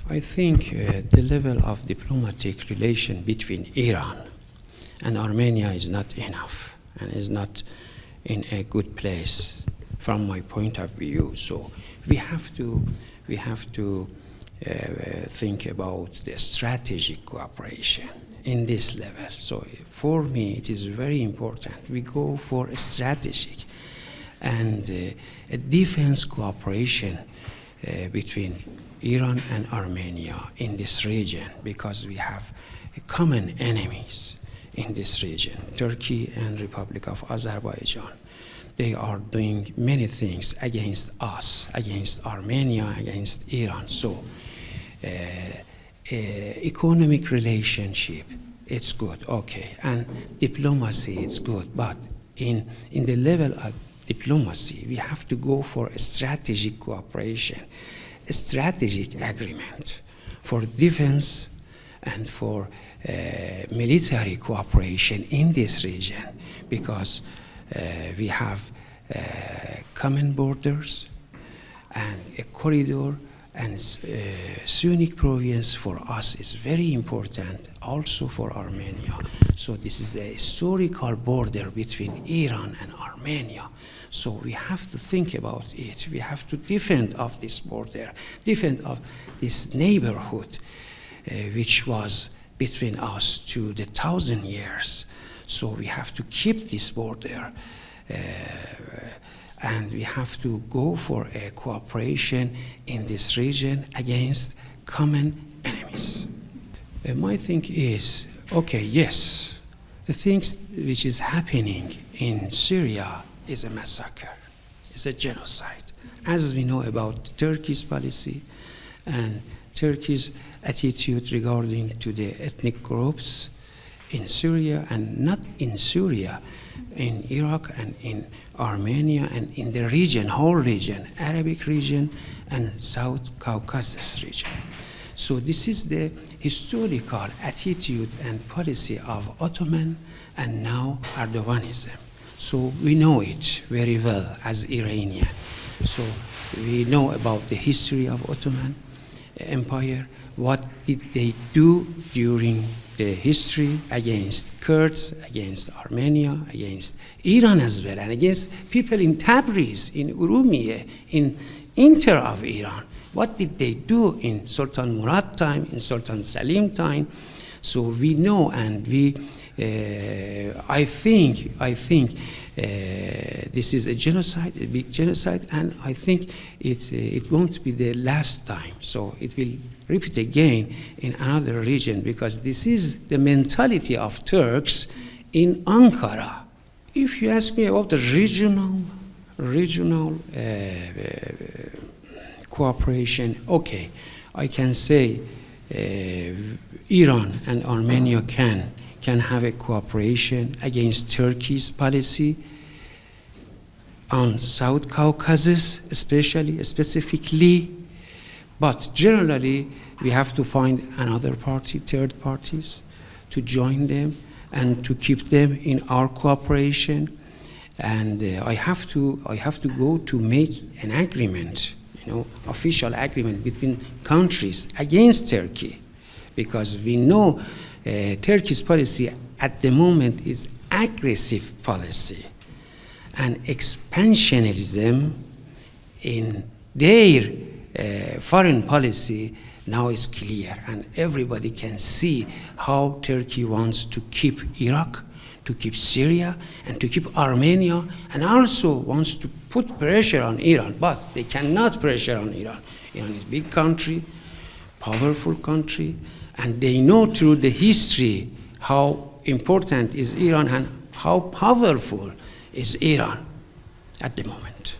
I think the level of diplomatic relation between Iran and Armenia is not enough and is not in a good place from my point of view. So we have to think about the strategic cooperation in this level. So for me, it is very important. We go for a strategic and a defense cooperation between Iran and Armenia in this region, because we have common enemies in this region, Turkey and Republic of Azerbaijan. They are doing many things against us, against Armenia, against Iran. So economic relationship, it's good, okay, and diplomacy, it's good, but in the level of diplomacy, we have to go for a strategic cooperation, a strategic agreement for defense and for military cooperation in this region, because we have common borders and a corridor, and Sunni province for us is very important, also for Armenia. So this is a historical border between Iran and Armenia. So we have to think about it. We have to defend of this border, defend of this neighborhood, which was between us to the 1,000 years. So we have to keep this border, and we have to go for a cooperation in this region against common enemies. My thing is, okay, yes, the things which is happening in Syria is a massacre, it's a genocide. As we know about Turkey's policy and Turkey's attitude regarding to the ethnic groups in Syria, and not in Syria, in Iraq and in Armenia and in the region, whole region, Arabic region and South Caucasus region. So this is the historical attitude and policy of Ottoman and now Erdoganism. So we know it very well as Iranian. So we know about the history of Ottoman Empire. What did they do during the history against Kurds, against Armenia, against Iran as well, and against people in Tabriz, in Urumiyeh, in inter of Iran. What did they do in Sultan Murad time, in Sultan Salim time? So we know, and we, I think this is a genocide, a big genocide, and I think it won't be the last time. So it will repeat again in another region, because this is the mentality of Turks in Ankara. If you ask me about the regional cooperation, okay, I can say Iran and Armenia can have a cooperation against Turkey's policy on South Caucasus, specifically, but generally we have to find another party, third parties, to join them and to keep them in our cooperation. And I have to go to make an agreement, official agreement between countries against Turkey, because we know Turkey's policy at the moment is aggressive policy, and expansionism in their foreign policy now is clear, and everybody can see how Turkey wants to keep Iraq, to keep Syria, and to keep Armenia, and also wants to put pressure on Iran, but they cannot pressure on Iran. Iran is a big country, powerful country, and they know through the history how important is Iran and how powerful is Iran at the moment.